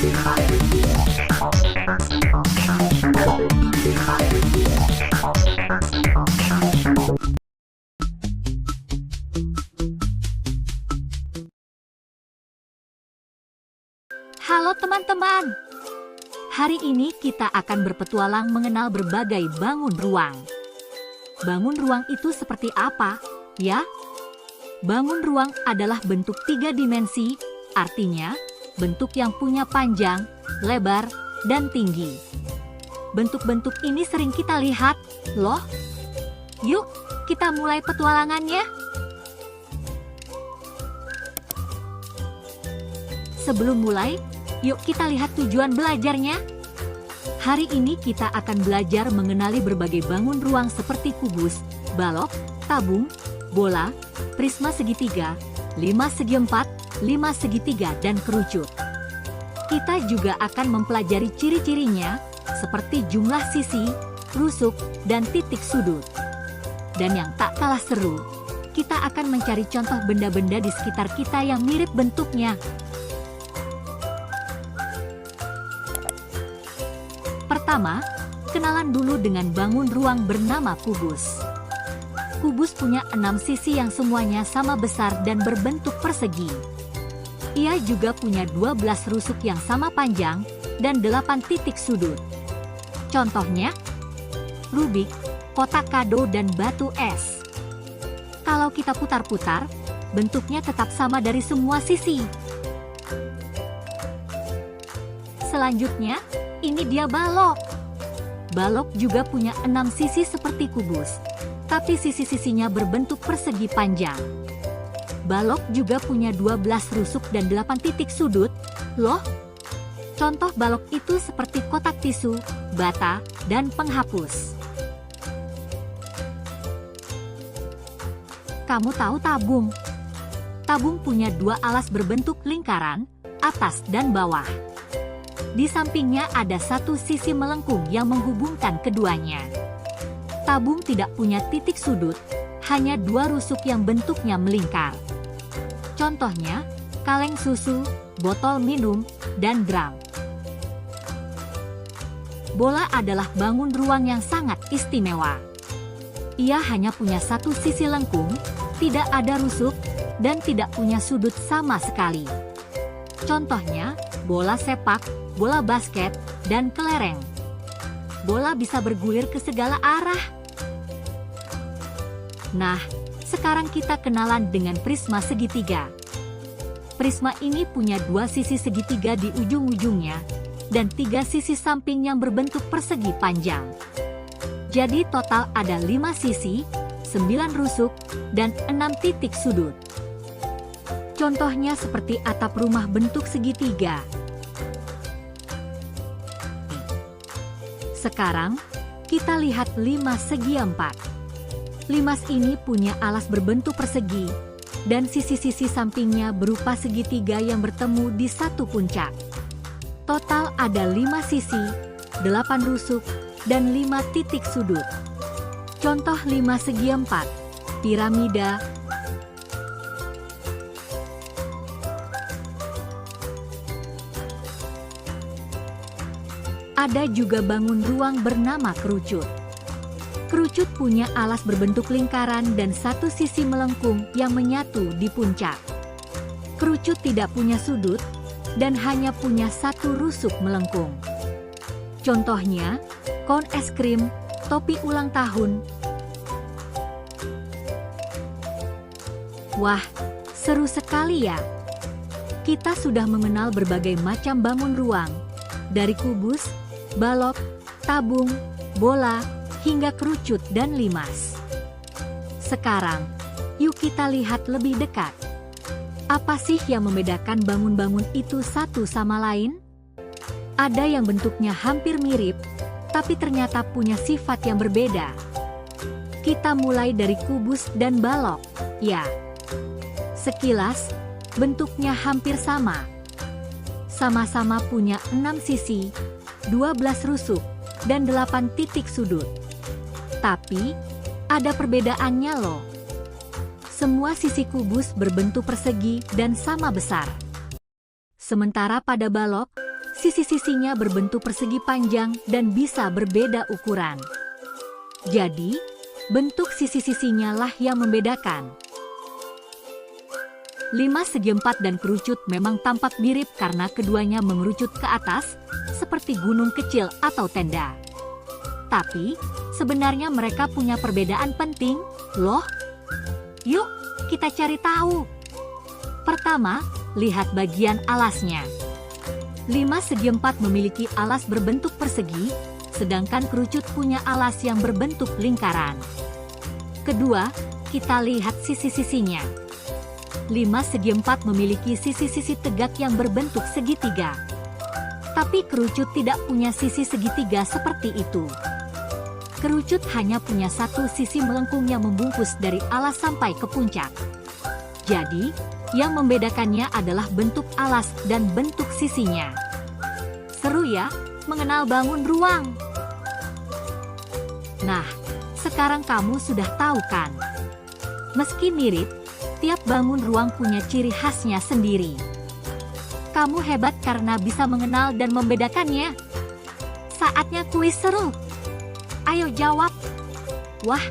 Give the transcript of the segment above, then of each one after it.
Halo teman-teman, hari ini kita akan berpetualang mengenal berbagai bangun ruang. Bangun ruang itu seperti apa, ya? Bangun ruang adalah bentuk 3 dimensi, artinya bentuk yang punya panjang, lebar, dan tinggi. Bentuk-bentuk ini sering kita lihat, loh. Yuk, kita mulai petualangannya. Sebelum mulai, yuk kita lihat tujuan belajarnya. Hari ini kita akan belajar mengenali berbagai bangun ruang seperti kubus, balok, tabung, bola, prisma segitiga, 5 segi 4, 5 segitiga, dan kerucut. Kita juga akan mempelajari ciri-cirinya, seperti jumlah sisi, rusuk, dan titik sudut. Dan yang tak kalah seru, kita akan mencari contoh benda-benda di sekitar kita yang mirip bentuknya. Pertama, kenalan dulu dengan bangun ruang bernama kubus. Kubus punya 6 sisi yang semuanya sama besar dan berbentuk persegi. Ia juga punya 12 rusuk yang sama panjang dan 8 titik sudut. Contohnya, Rubik, kotak kado, dan batu es. Kalau kita putar-putar, bentuknya tetap sama dari semua sisi. Selanjutnya, ini dia balok. Balok juga punya 6 sisi seperti kubus, tapi sisi-sisinya berbentuk persegi panjang. Balok juga punya 12 rusuk dan 8 titik sudut, loh. Contoh balok itu seperti kotak tisu, bata, dan penghapus. Kamu tahu tabung? Tabung punya 2 alas berbentuk lingkaran, atas dan bawah. Di sampingnya ada 1 sisi melengkung yang menghubungkan keduanya. Tabung tidak punya titik sudut, hanya 2 rusuk yang bentuknya melingkar. Contohnya, kaleng susu, botol minum, dan drum. Bola adalah bangun ruang yang sangat istimewa. Ia hanya punya 1 sisi lengkung, tidak ada rusuk, dan tidak punya sudut sama sekali. Contohnya, bola sepak, bola basket, dan kelereng. Bola bisa bergulir ke segala arah. Nah, sekarang kita kenalan dengan prisma segitiga. Prisma ini punya 2 sisi segitiga di ujung-ujungnya, dan 3 sisi samping yang berbentuk persegi panjang. Jadi total ada 5 sisi, 9 rusuk, dan 6 titik sudut. Contohnya seperti atap rumah bentuk segitiga. Sekarang, kita lihat 5 segi 4. Limas ini punya alas berbentuk persegi, dan sisi-sisi sampingnya berupa segitiga yang bertemu di satu puncak. Total ada 5 sisi, 8 rusuk, dan 5 titik sudut. Contoh 5 segi 4, piramida, ada juga bangun ruang bernama kerucut. Kerucut punya alas berbentuk lingkaran dan 1 sisi melengkung yang menyatu di puncak. Kerucut tidak punya sudut dan hanya punya 1 rusuk melengkung. Contohnya, kon es krim, topi ulang tahun. Wah, seru sekali ya! Kita sudah mengenal berbagai macam bangun ruang, dari kubus, balok, tabung, bola, hingga kerucut dan limas. Sekarang, yuk kita lihat lebih dekat. Apa sih yang membedakan bangun-bangun itu satu sama lain? Ada yang bentuknya hampir mirip, tapi ternyata punya sifat yang berbeda. Kita mulai dari kubus dan balok. Ya, sekilas, bentuknya hampir sama. Sama-sama punya 6 sisi, 12 rusuk, dan 8 titik sudut. Tapi, ada perbedaannya loh. Semua sisi kubus berbentuk persegi dan sama besar. Sementara pada balok, Sisi-sisinya berbentuk persegi panjang dan bisa berbeda ukuran. Jadi, bentuk sisi-sisinya lah yang membedakan. 5 segi 4 dan kerucut memang tampak mirip karena keduanya mengerucut ke atas, seperti gunung kecil atau tenda. Tapi, sebenarnya mereka punya perbedaan penting, loh. Yuk, kita cari tahu. Pertama, lihat bagian alasnya. 5 segi 4 memiliki alas berbentuk persegi, sedangkan kerucut punya alas yang berbentuk lingkaran. Kedua, kita lihat sisi-sisinya. 5 segi 4 memiliki sisi-sisi tegak yang berbentuk segitiga. Tapi kerucut tidak punya sisi segitiga seperti itu. Kerucut hanya punya satu sisi melengkung yang membungkus dari alas sampai ke puncak. Jadi, yang membedakannya adalah bentuk alas dan bentuk sisinya. Seru ya, mengenal bangun ruang. Nah, sekarang kamu sudah tahu kan? Meski mirip, tiap bangun ruang punya ciri khasnya sendiri. Kamu hebat karena bisa mengenal dan membedakannya. Saatnya kuis seru. Ayo jawab. Wah,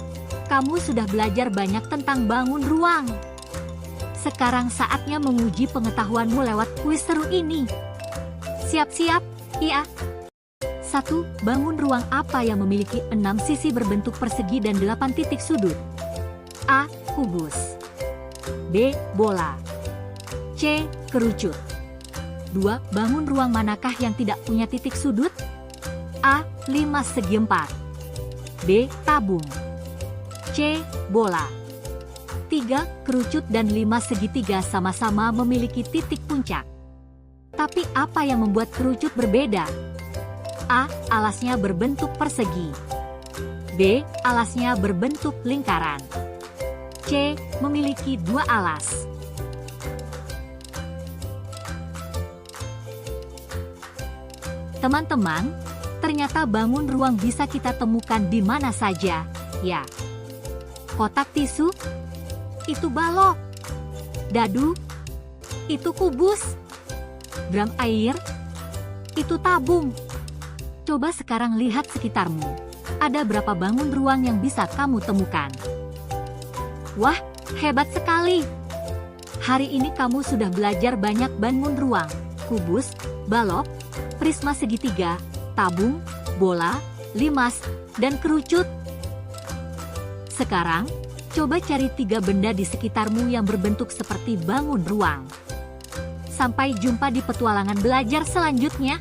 kamu sudah belajar banyak tentang bangun ruang. Sekarang saatnya menguji pengetahuanmu lewat kuis seru ini. Siap-siap? Iya. 1. Bangun ruang apa yang memiliki 6 sisi berbentuk persegi dan 8 titik sudut? A. Kubus. B. Bola. C. Kerucut. 2. Bangun ruang manakah yang tidak punya titik sudut? A. 5 segi 4. B. Tabung. C. Bola. 3. Kerucut dan 5 segitiga sama-sama memiliki titik puncak. Tapi apa yang membuat kerucut berbeda? A. Alasnya berbentuk persegi. B. Alasnya berbentuk lingkaran. C. Memiliki 2 alas. Teman-teman, ternyata bangun ruang bisa kita temukan di mana saja, ya. Kotak tisu, itu balok. Dadu, itu kubus. Drum air, itu tabung. Coba sekarang lihat sekitarmu. Ada berapa bangun ruang yang bisa kamu temukan? Wah, hebat sekali. Hari ini kamu sudah belajar banyak bangun ruang, kubus, balok, prisma segitiga, tabung, bola, limas, dan kerucut. Sekarang, coba cari 3 benda di sekitarmu yang berbentuk seperti bangun ruang. Sampai jumpa di petualangan belajar selanjutnya.